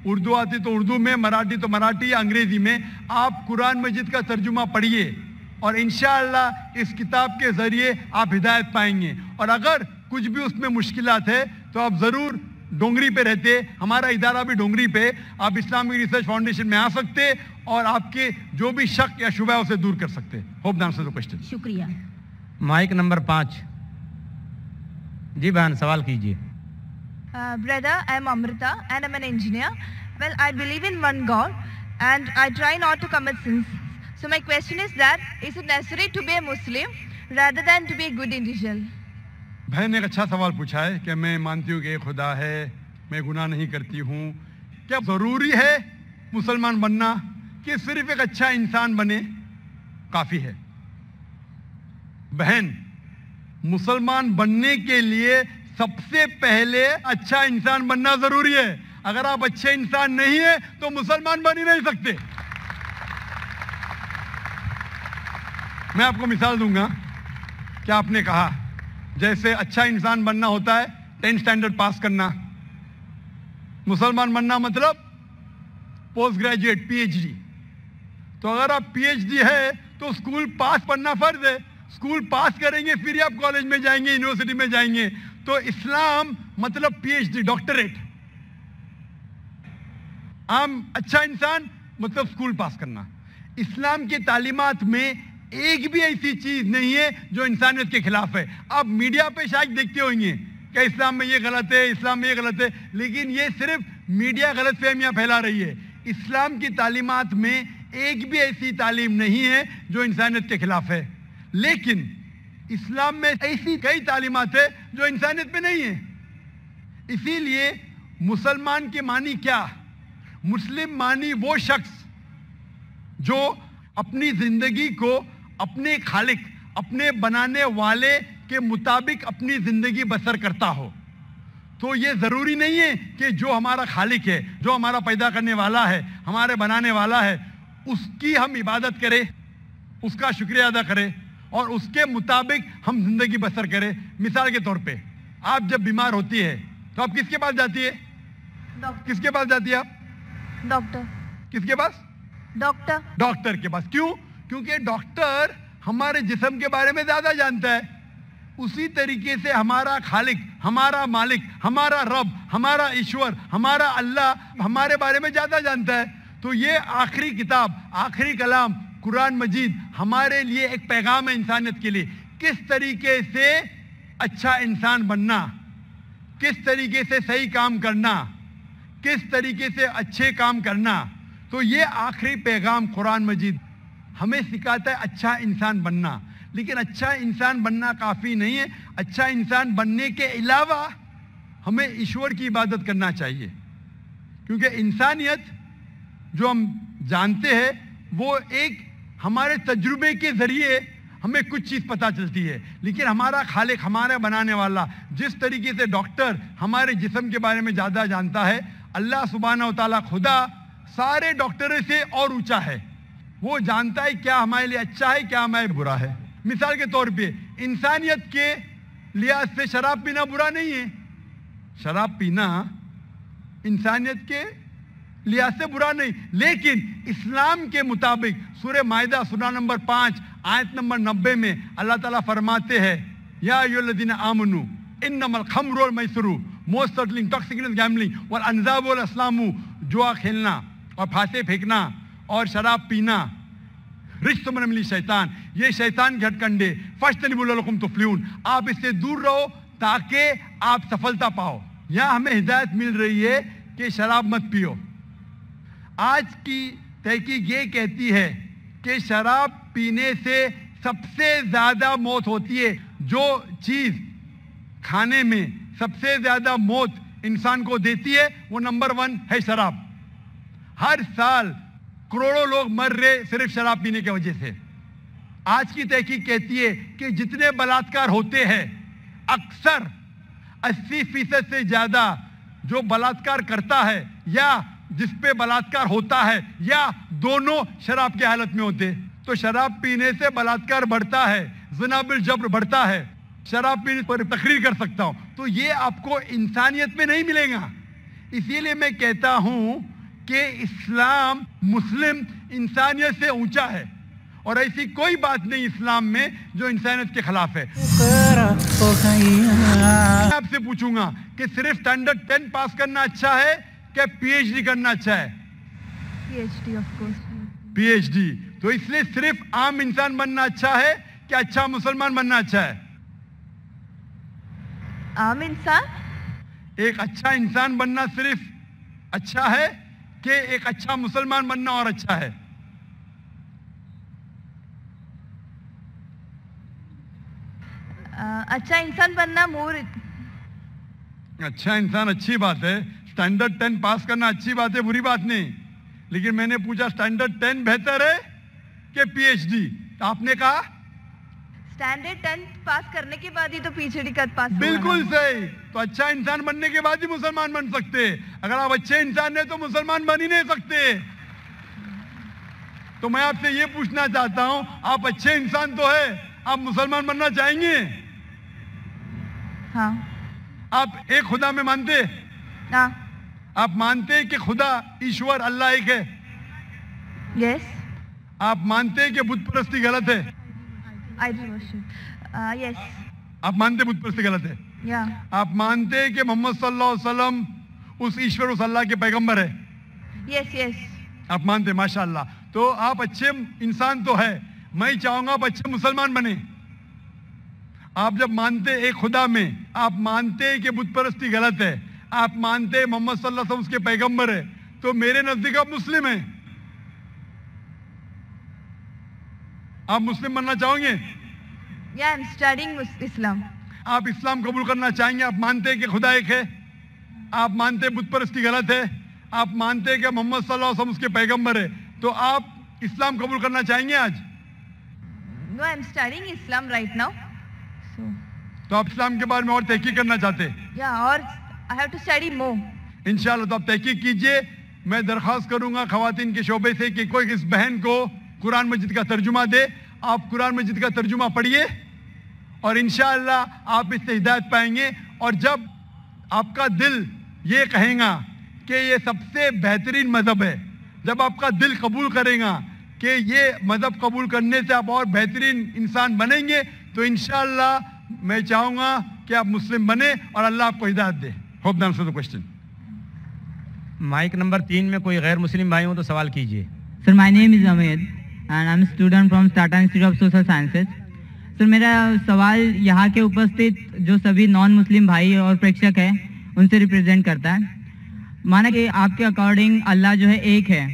اردو آتی تو اردو میں, مراٹھی تو مراٹھی یا انگریزی میں. آپ قرآن مجید کا ترجمہ پڑھیے اور انشاءاللہ اس کتاب کے ذریعے آپ ہدایت پائیں گے. اور اگر کچھ بھی اس میں مشکلات ہے تو آپ ضرور ڈونگری پہ رہتے, ہمارا ادارہ بھی ڈونگری پہ, آپ اسلامک ریسرچ فاؤنڈیشن میں آ سکتے اور آپ کے جو بھی شک یا شبہ ہے اسے دور کر سکتے. Hope that answer the question. شکریہ. Mic number 5. جی بہن سوال کیجیے. Brother, I am Amrita and I am an engineer. Well, I believe in one God and I try not to commit sins. So my question is that, is it necessary to be a Muslim rather than to be a good individual? بہن نے ایک اچھا سوال پوچھا ہے کہ میں مانتی ہوں کہ ایک خدا ہے, میں گناہ نہیں کرتی ہوں, کیا ضروری ہے مسلمان بننا کہ صرف ایک اچھا انسان بنے کافی ہے؟ بہن, مسلمان بننے کے لیے سب سے پہلے اچھا انسان بننا ضروری ہے. اگر آپ اچھے انسان نہیں ہیں تو مسلمان بن ہی نہیں سکتے. میں آپ کو مثال دوں گا کہ آپ نے کہا جیسے اچھا انسان بننا ہوتا ہے 10 اسٹینڈرڈ پاس کرنا, مسلمان بننا مطلب post graduate P H D. تو اگر آپ پی ایچ ڈی ہے تو اسکول پاس پڑھنا فرض ہے. اسکول پاس کریں گے پھر آپ کالج میں جائیں گے, یونیورسٹی میں جائیں گے. تو اسلام مطلب پی ایچ ڈی, ڈاکٹریٹ. عام اچھا انسان مطلب اسکول پاس کرنا. اسلام کی تعلیمات میں ایک بھی ایسی چیز نہیں ہے جو انسانیت کے خلاف ہے. آپ میڈیا پہ شاید دیکھتے ہوئیں گے کہ اسلام میں یہ غلط ہے, اسلام میں یہ غلط ہے, لیکن یہ صرف میڈیا غلط فہمیاں پھیلا رہی ہے. اسلام کی تعلیمات میں ایک بھی ایسی تعلیم نہیں ہے جو انسانیت کے خلاف ہے. لیکن اسلام میں ایسی کئی تعلیمات ہیں جو انسانیت پہ نہیں ہیں. اسی لیے مسلمان کے معنی کیا؟ مسلم معنی وہ شخص جو اپنی زندگی کو اپنے خالق, اپنے بنانے والے کے مطابق اپنی زندگی بسر کرتا ہو. تو یہ ضروری نہیں ہے کہ جو ہمارا خالق ہے, جو ہمارا پیدا کرنے والا ہے, ہمارے بنانے والا ہے, اس کی ہم عبادت کریں, اس کا شکریہ ادا کریں اور اس کے مطابق ہم زندگی بسر کریں. مثال کے طور پہ آپ جب بیمار ہوتی ہے تو آپ کس کے پاس جاتی ہے؟ کس کے پاس جاتی ہے آپ؟ ڈاکٹر. کس کے پاس؟ ڈاکٹر. ڈاکٹر کے پاس. کیوں؟ کیونکہ ڈاکٹر ہمارے جسم کے بارے میں زیادہ جانتا ہے. اسی طریقے سے ہمارا خالق, ہمارا مالک, ہمارا رب, ہمارا ایشور, ہمارا اللہ ہمارے بارے میں زیادہ جانتا ہے. تو یہ آخری کتاب, آخری کلام قرآن مجید ہمارے لیے ایک پیغام ہے انسانیت کے لیے. کس طریقے سے اچھا انسان بننا, کس طریقے سے صحیح کام کرنا, کس طریقے سے اچھے کام کرنا. تو یہ آخری پیغام قرآن مجید ہمیں سکھاتا ہے اچھا انسان بننا. لیکن اچھا انسان بننا کافی نہیں ہے. اچھا انسان بننے کے علاوہ ہمیں ایشور کی عبادت کرنا چاہیے, کیونکہ انسانیت جو ہم جانتے ہیں وہ ایک ہمارے تجربے کے ذریعے ہمیں کچھ چیز پتہ چلتی ہے. لیکن ہمارا خالق, ہمارا بنانے والا, جس طریقے سے ڈاکٹر ہمارے جسم کے بارے میں زیادہ جانتا ہے, اللہ سبحانہ و تعالیٰ خدا سارے ڈاکٹروں سے اور اونچا ہے. وہ جانتا ہے کیا ہمارے لیے اچھا ہے, کیا ہمارے لیے برا ہے. مثال کے طور پہ انسانیت کے لحاظ سے شراب پینا برا نہیں ہے. شراب پینا انسانیت کے لحاظ سے برا نہیں, لیکن اسلام کے مطابق سورہ مائدہ سورہ نمبر 5 آیت نمبر 90 میں اللہ تعالیٰ فرماتے ہیں یا ایھا الذین آمنوا انما الخمر والمیسر موسٹ سرٹنلی انٹاکسیکینٹس گیمبلنگ والانصاب والازلام, جوا کھیلنا اور پھانسے پھینکنا اور شراب پینا رجس من عمل شیطان, یہ شیطان کے ہتھ کنڈے, فاجتنبوہ لعلکم تفلحون, آپ اس سے دور رہو ताकि आप सफलता पाओ। यहाँ हमें हिदायत मिल रही है कि शराब मत पियो। आज की तहकीक ये कहती है कि शराब पीने से सबसे ज़्यादा मौत होती है। जो चीज़ खाने में सबसे ज़्यादा मौत इंसान को देती है वो नंबर 1 है शराब। हर साल करोड़ों लोग मर रहे सिर्फ शराब पीने की वजह से। आज की तहकीक कहती है कि जितने बलात्कार होते हैं अक्सर 80% से ज़्यादा जो बलात्कार करता है या जिस पे बलात्कार होता है या दोनों शराब की हालत में होते। तो शराब पीने से बलात्कार बढ़ता है, ज़िना बिल जब्र बढ़ता है। शराब पीने पर तकरीर कर सकता हूं। तो ये आपको इंसानियत में नहीं मिलेगा। इसीलिए मैं कहता हूं कि इस्लाम मुस्लिम इंसानियत से ऊंचा है और ऐसी कोई बात नहीं इस्लाम में जो इंसानियत के खिलाफ है। मैं आपसे पूछूंगा कि सिर्फ स्टैंडर्ड 10 पास करना अच्छा है क्या पीएचडी करना अच्छा है? PhD of course. पीएचडी। तो इसलिए सिर्फ आम इंसान बनना अच्छा है कि अच्छा मुसलमान बनना अच्छा है? आम इंसान? एक अच्छा इंसान बनना सिर्फ अच्छा है कि एक अच्छा मुसलमान बनना और अच्छा है? अच्छा इंसान बनना मोर। अच्छा इंसान अच्छी बात है, स्टैंडर्ड 10 पास करना अच्छी बात है, बुरी बात नहीं। लेकिन मैंने पूछा स्टैंडर्ड 10 बेहतर है कि पीएचडी? तो आपने कहा स्टैंडर्ड 10 पास करने के बाद ही तो पीएचडी का पास। बिल्कुल सही। तो अच्छा इंसान बनने के बाद ही मुसलमान बन सकते। अगर आप अच्छे इंसान हैं तो मुसलमान बन ही नहीं सकते। तो मैं आपसे ये पूछना चाहता हूं, आप अच्छे इंसान तो है, आप मुसलमान बनना चाहेंगे? हाँ। आप एक खुदा में मानते? हाँ। आप मानते हैं कि खुदा ईश्वर अल्लाह एक है? यस। आप मानते हैं कि बुत परस्ती गलत है? Idol worship. यस। आप मानते बुत परस्ती गलत है? या। आप मानते हैं कि मोहम्मद सल्लल्लाहु अलैहि वसल्लम उस ईश्वर उस अल्लाह के पैगंबर है? Yes yes. आप मानते हैं, माशाअल्लाह। तो आप अच्छे इंसान तो है। मैं चाहूंगा आप अच्छे मुसलमान बने। आप जब मानते एक खुदा में, आप मानते हैं कि बुत परस्ती गलत है, आप मानते हैं मोहम्मद सल्लल्लाहु अलैहि वसल्लम उसके पैगंबर है, तो मेरे नजदीक आप मुस्लिम हैं। आप मुस्लिम बनना चाहोगे? या आई एम स्टडीइंग इस्लाम। आप इस्लाम कबूल करना चाहेंगे? आप मानते हैं कि खुदा एक है, आप मानते हैं बुत परस्ती गलत है, आप मानते हैं कि मोहम्मद सल्लल्लाहु अलैहि वसल्लम उसके पैगंबर है, तो आप इस्लाम कबूल करना चाहेंगे आज? No, I am studying Islam right now. तो आप इस्लाम के बारे में और तहकीक करना चाहते हैं? या, और I have to study more. इंशाल्लाह। तो आप तहकीक कीजिए। मैं दरख्वास्त करूंगा खवातीन के शोबे से कि कोई इस बहन को कुरान मजीद का तर्जुमा दे। आप कुरान मजीद का तर्जुमा पढ़िए और इंशाअल्लाह आप इससे हिदायत पाएंगे। और जब आपका दिल ये कहेगा कि ये सबसे बेहतरीन मज़हब है, जब आपका दिल कबूल करेगा कि ये मज़हब कबूल करने से आप और बेहतरीन इंसान बनेंगे, तो इंशाअल्लाह मैं चाहूँगा कि आप मुस्लिम बने और अल्लाह आपको हिदायत दे। Hope that answers the question. Mic number 3 में कोई गैर मुस्लिम भाई हो तो सवाल कीजिए। सर, माय नेम इज़ अमीर and I am student from Tata institute of social sciences. Sir, मेरा सवाल यहाँ के उपस्थित जो सभी नॉन मुस्लिम भाई और प्रेक्षक हैं उनसे रिप्रेजेंट करता है। माना कि आपके अकॉर्डिंग अल्लाह जो है एक है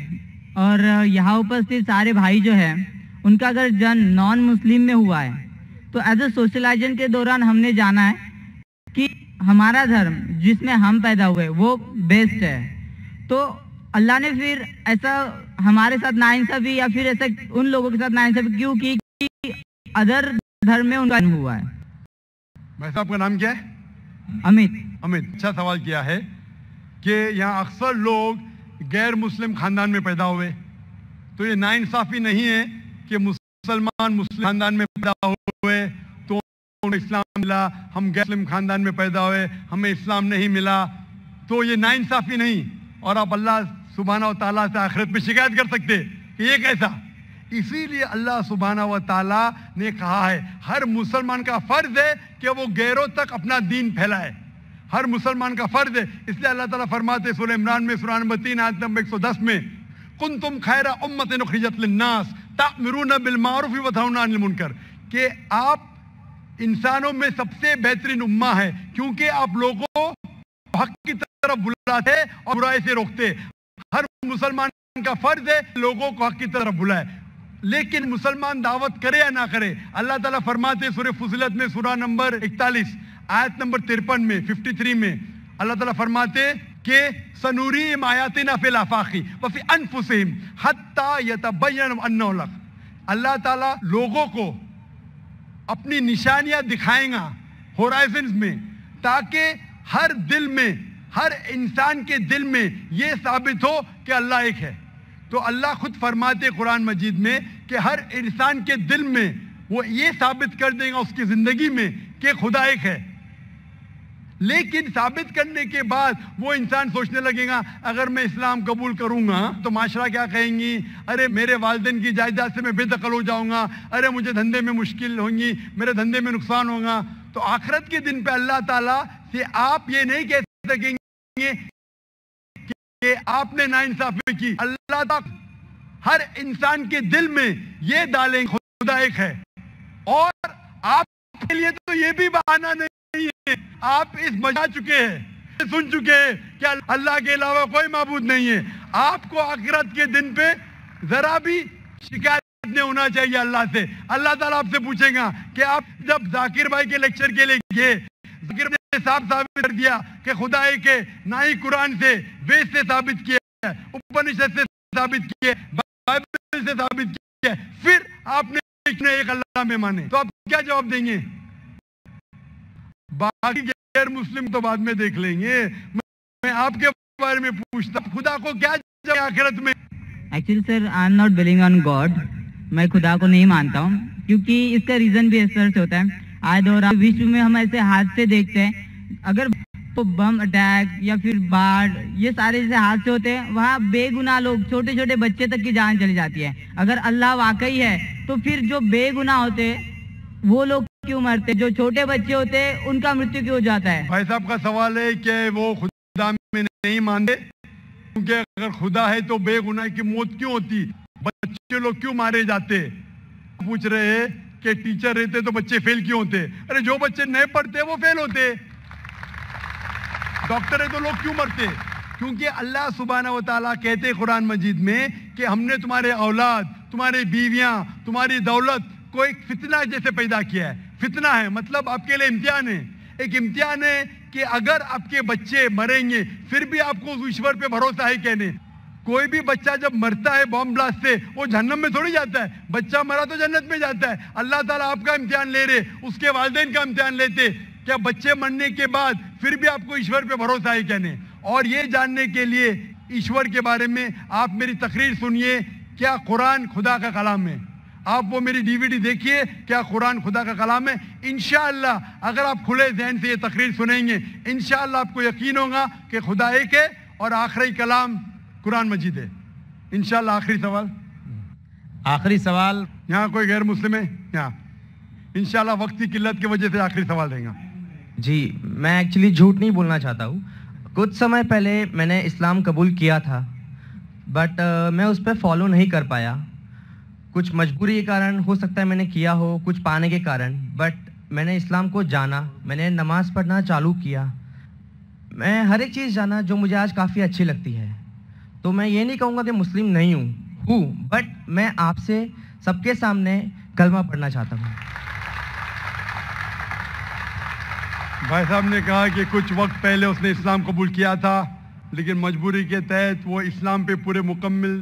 और यहाँ उपस्थित सारे भाई जो है उनका अगर जन्म नॉन मुस्लिम में हुआ है तो एज ए सोशलाइजेशन के दौरान हमने जाना है कि हमारा धर्म जिसमें हम पैदा हुए वो बेस्ट है, तो अल्लाह ने फिर ऐसा हमारे साथ नाइंसाफी या फिर ऐसा उन लोगों के साथ नाइंसाफी क्यों की कि अदर धर्म में उनका जन्म हुआ है? भाई साहब का नाम क्या है? अमित। अमित, अच्छा सवाल किया है कि यहाँ अक्सर लोग गैर मुस्लिम खानदान में पैदा हुए, तो ये नाइंसाफी नहीं है कि मुसलमान मुस्लिम खानदान में पैदा हुए तो इस्लाम मिला, हम गैर मुस्लिम खानदान में पैदा हुए हमें इस्लाम नहीं मिला, तो ये नाइंसाफी नहीं। और आप अल्लाह सुब्हानहू व तआला से आखिरत में शिकायत कर सकते कि ये कैसा। इसीलिए अल्लाह सुब्हानहू व तआला ने कहा है हर मुसलमान का फर्ज है कि वो गैरों तक अपना दीन फैलाए। हर मुसलमान का फर्ज है। इसलिए अल्लाह ताला फरमाते सूरह इमरान में सूरह नंबर 3 आयत नंबर 110 में, कुंतुम खैरा उम्मतिन उखरिजत लिन्नास ता'मुरूना बिल मारूफ व तनहौना अनिल मुनकर, कि आप इंसानों में सबसे बेहतरीन उम्मा है, क्योंकि आप लोगों को हक की तरफ बुलाते और बुराई से रोकते। हर मुसलमान का फर्ज है लोगों को हक की तरफ बुलाए, लेकिन मुसलमान दावत करे या ना करे, अल्लाह ताला फरमाते सूरह फुसिलत में सूरह नंबर 41 आयत नंबर 53 में 53 में अल्लाह ताला फरमाते कि सनूरीहिम आयातिना फिल आफाकी व फी अनफुसिहिम हत्ता यतबय्यन अन्नहु हक। अल्लाह ताला लोगों को अपनी निशानियां दिखाएगा होराइजन्स में, ताकि हर दिल में, हर इंसान के दिल में ये साबित हो कि अल्लाह एक है। तो अल्लाह खुद फरमाते कुरान मजीद में कि हर इंसान के दिल में वो ये साबित कर देगा उसकी जिंदगी में कि खुदा एक है। लेकिन साबित करने के बाद वो इंसान सोचने लगेगा अगर मैं इस्लाम कबूल करूंगा तो माशरा क्या कहेंगी, अरे मेरे वालिदैन की जायदाद से मैं बेदखल हो जाऊंगा, अरे मुझे धंधे में मुश्किल होंगी, मेरे धंधे में नुकसान होगा। तो आखिरत के दिन पे अल्लाह ताला से आप ये नहीं कह सकेंगे कि आपने नाइंसाफी की। अल्लाह ताला हर इंसान के दिल में ये डालेंगे खुदा एक है। और आपके लिए तो ये भी बहाना नहीं है, आप इस मजा चुके हैं, सुन चुके हैं कि अल्लाह के अलावा कोई माबूद नहीं है। आपको आखिरत के दिन पे जरा भी शिकायत नहीं होना चाहिए अल्लाह से। अल्लाह ताला आपसे पूछेगा कि आप जब जाकिर भाई के लेक्चर के लिए गए, जाकिर ने साबित कर दिया कि खुदा एक है, ना ही कुरान से वेद से साबित किया, उपनिषद से साबित किया, बाइबल से साबित किया, फिर आपने एक अल्लाह में माने, तो आप क्या जवाब देंगे? बाकी गैर मुस्लिम तो बाद में देख लेंगे, मैं आपके बारे में पूछता, खुदा को क्या जवाब आखिरत में? Actually sir I am not believing on God, मैं खुदा को नहीं मानता हूँ, क्योंकि इसका रीजन भी इस तरह से होता है। आज और विश्व में हम ऐसे हादसे देखते हैं, अगर तो बम अटैक या फिर बाढ़, ये सारे जैसे हादसे होते हैं, वहाँ बेगुनाह लोग, छोटे छोटे बच्चे तक की जान चली जाती है। अगर अल्लाह वाकई है तो फिर जो बेगुनाह होते वो लोग क्यों मरते, जो छोटे बच्चे होते हैं उनका मृत्यु क्यों हो जाता है? भाई साहब का सवाल है कि वो खुदा में नहीं मानते, क्योंकि अगर खुदा है तो बेगुनाह की मौत क्यों होती, बच्चे लोग क्यों मारे जाते? पूछ रहे हैं कि टीचर रहते तो बच्चे फेल क्यों होते? अरे जो बच्चे नहीं पढ़ते वो फेल होते। डॉक्टर है तो लोग क्यों मरते? क्योंकि अल्लाह सुब्हानहू व तआला कहते कुरान मजीद में कि हमने तुम्हारे औलाद, तुम्हारी बीवियां, तुम्हारी दौलत को एक फितना जैसे पैदा किया है। फितना है मतलब आपके लिए इम्तिहान है, एक इम्तिहान है कि अगर आपके बच्चे मरेंगे फिर भी आपको उस ईश्वर पे भरोसा है कहने। कोई भी बच्चा जब मरता है बॉम्ब ब्लास्ट से वो जहन्नम में थोड़ी जाता है, बच्चा मरा तो जन्नत में जाता है। अल्लाह ताला आपका इम्तिहान ले रहे, उसके वालिदैन का इम्तिहान लेते, क्या बच्चे मरने के बाद फिर भी आपको ईश्वर पे भरोसा है कहने। और ये जानने के लिए ईश्वर के बारे में आप मेरी तकरीर सुनिए, क्या कुरान खुदा का कलाम है? आप वो मेरी डीवीडी देखिए, क्या कुरान खुदा का कलाम है? इंशाअल्लाह अगर आप खुले ज़हन से ये तकरीर सुनेंगे, इंशाअल्लाह आपको यकीन होगा कि खुदा एक है और आखिरी कलाम कुरान मजीद है। इंशाअल्लाह आखिरी सवाल, आखिरी सवाल, यहाँ कोई गैर मुस्लिम है? यहाँ इंशाअल्लाह वक्त की किल्लत की वजह से आखिरी सवाल देंगे। जी, मैं एक्चुअली झूठ नहीं बोलना चाहता हूँ। कुछ समय पहले मैंने इस्लाम कबूल किया था, बट मैं उस पर फॉलो नहीं कर पाया। कुछ मजबूरी के कारण हो सकता है मैंने किया हो, कुछ पाने के कारण, बट मैंने इस्लाम को जाना, मैंने नमाज़ पढ़ना चालू किया, मैं हर एक चीज़ जाना जो मुझे आज काफ़ी अच्छी लगती है। तो मैं ये नहीं कहूँगा कि मुस्लिम नहीं हूँ, बट मैं आपसे सबके सामने कलमा पढ़ना चाहता हूँ। भाई साहब ने कहा कि कुछ वक्त पहले उसने इस्लाम कबूल किया था, लेकिन मजबूरी के तहत वो इस्लाम पे पूरे मुकम्मल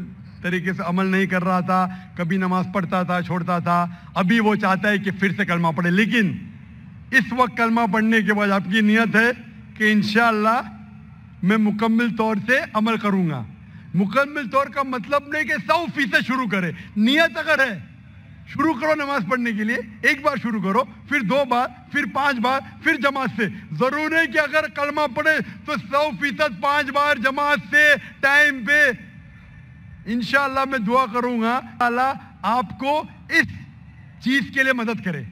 तरीके से अमल नहीं कर रहा था, कभी नमाज पढ़ता था, छोड़ता था। अभी वो चाहता है कि फिर से कलमा पढ़े, लेकिन इस वक्त कलमा पढ़ने के बाद आपकी नियत है कि इंशाअल्लाह मैं मुकम्मल तौर से अमल करूँगा। मुकम्मल तौर का मतलब नहीं कि 100% शुरू करे, नियत अगर है शुरू करो नमाज पढ़ने के लिए, एक बार शुरू करो, फिर 2 बार, फिर 5 बार, फिर जमात से। जरूर है कि अगर कलमा पढ़े तो 100% 5 बार जमात से टाइम पे। इंशाअल्लाह मैं दुआ करूंगा अल्लाह आपको इस चीज के लिए मदद करे।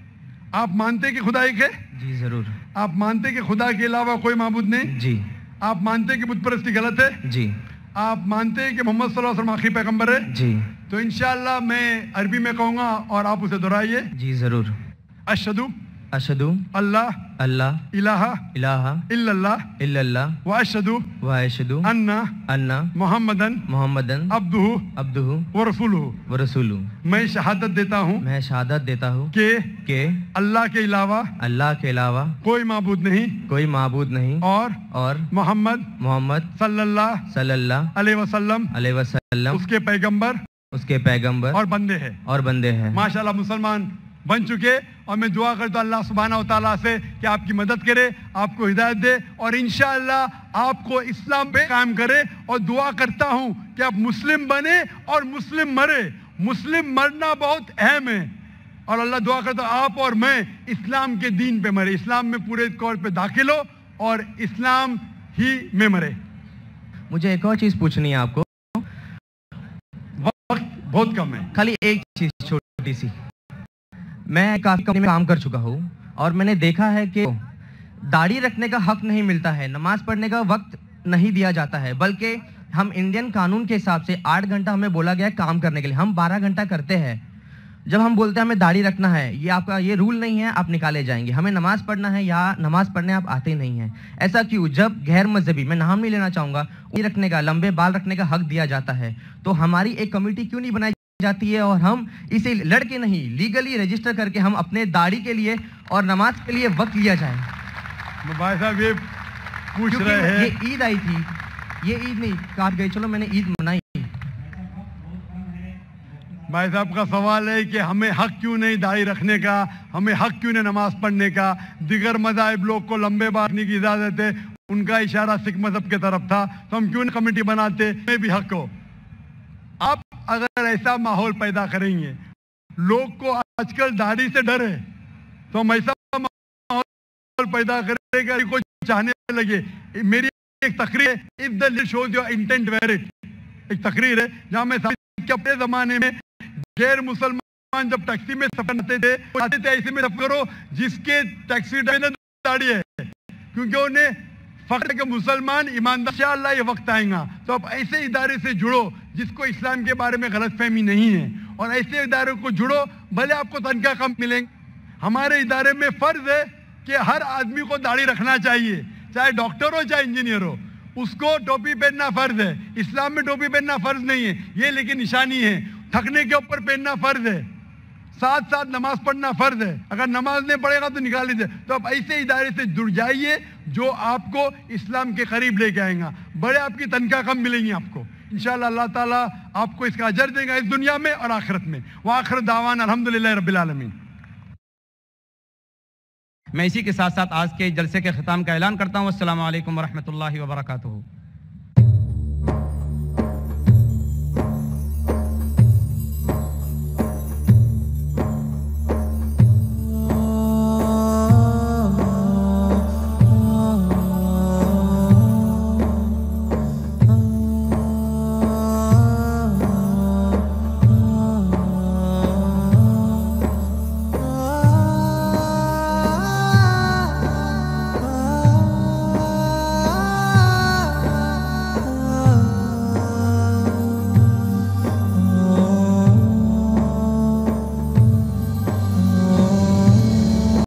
आप मानते कि खुदा एक है? जी जरूर। आप मानते कि खुदा के अलावा कोई माबूद नहीं? जी। आप मानते कि बुत परस्ती गलत है? जी। आप मानते हैं कि मोहम्मद सल्लल्लाहु अलैहि वसल्लम आखिरी पैगंबर है? जी। तो इंशाअल्लाह मैं अरबी में कहूँगा और आप उसे दोहराइए। जी जरूर। अशहदु अशहदु अल्लाह अल्लाह इलाहा इलाहा इल्लल्लाह इल्लल्लाह व अशहदु अन्ना मोहम्मदन अब्दुहु व रसूलुहु। मैं शहादत देता हूँ कि अल्लाह के अलावा कोई माबूद नहीं और मोहम्मद सल्लल्लाहु अलैहि वसल्लम उसके पैगंबर और बंदे हैं। माशाल्लाह मुसलमान बन चुके, और मैं दुआ करता हूँ अल्लाह सुब्हानहू व तआला से कि आपकी मदद करे, आपको हिदायत दे और इंशाअल्लाह आपको इस्लाम पे कायम करे। और दुआ करता हूँ कि आप मुस्लिम बने और मुस्लिम मरे। मुस्लिम मरना बहुत अहम है, और अल्लाह दुआ करता हूँ आप और मैं इस्लाम के दीन पे मरे, इस्लाम में पूरे तौर पे दाखिल हो और इस्लाम ही में मरे। मुझे एक और चीज पूछनी है आपको, वक्त बहुत कम है, खाली एक चीज छोटी सी। मैं काफी कंपनी में काम कर चुका हूँ और मैंने देखा है कि दाढ़ी रखने का हक नहीं मिलता है, नमाज पढ़ने का वक्त नहीं दिया जाता है, बल्कि हम इंडियन कानून के हिसाब से 8 घंटा हमें बोला गया है काम करने के लिए, हम 12 घंटा करते हैं। जब हम बोलते हैं हमें दाढ़ी रखना है, ये आपका ये रूल नहीं है, आप निकाले जाएंगे। हमें नमाज पढ़ना है, या नमाज पढ़ने आप आते ही नहीं हैं। ऐसा क्यों? जब गैर मजहबी, मैं नाम नहीं लेना चाहूँगा, रखने का, लंबे बाल रखने का हक दिया जाता है, तो हमारी एक कमेटी क्यों नहीं बनाई जाती है और हम इसे लड़के नहीं लीगली रजिस्टर करके हम अपने दाढ़ी के लिए और नमाज के लिए वक्त लिया जाए। भाई साहब ये पूछ रहे हैं, ये ईद आई थी, ये ईद नहीं काट गई, चलो मैंने ईद मनाई। भाई साहब का सवाल है कि हमें हक क्यों नहीं दाढ़ी रखने का, हमें हक क्यों नहीं नमाज पढ़ने का। दिगर मज़ाहिब लोग को लंबे बाल रखने की इजाजत है, उनका इशारा सिख मजहब की तरफ था, तो हम क्यों कमेटी बनाते, में भी हक हो। आप अगर ऐसा माहौल पैदा करेंगे, लोग को आजकल दाढ़ी से डर है, तो हम ऐसा माहौल पैदा करेगा कि कोई चाहने लगे। मेरी एक तकरीर है, if the leader shows your intent where it, एक तकरीर है जहां मैं अपने जमाने में गैर मुसलमान जब टैक्सी में सफर करते थे ऐसे में सफर करो जिसके टैक्सी ड्राइवर दाढ़ी है, क्योंकि उन्हें फख्र के मुसलमान ईमानदार, इंशाअल्लाह ये वक्त आएगा। तो आप ऐसे इदारे से जुड़ो जिसको इस्लाम के बारे में गलतफहमी नहीं है, और ऐसे इदारों को जुड़ो, भले आपको तनख्वाह कम मिलेंगे। हमारे इदारे में फर्ज है कि हर आदमी को दाढ़ी रखना चाहिए, चाहे डॉक्टर हो चाहे इंजीनियर हो, उसको टोपी पहनना फर्ज है। इस्लाम में टोपी पहनना फर्ज नहीं है, ये लेकिन निशानी है। थकने के ऊपर पहनना फर्ज है, साथ साथ नमाज पढ़ना फर्ज है। अगर नमाज नहीं पढ़ेगा तो निकाल लीजिए। तो आप ऐसे इदारे से जुड़ जाइए जो आपको इस्लाम के करीब लेके आएगा, बड़े आपकी तनख्वाह कम मिलेंगी आपको। इंशाअल्लाह अल्लाह ताला आपको इसका अजर देगा इस दुनिया में और आखिरत में। व आखिर दावाना अल्हम्दुलिल्लाह रब्बिल आलमीन। मैं इसी के साथ साथ आज के जलसे के ख़िताम का ऐलान करता हूँ। अस्सलामु अलैकुम व रहमतुल्लाहि व बरकातुहू।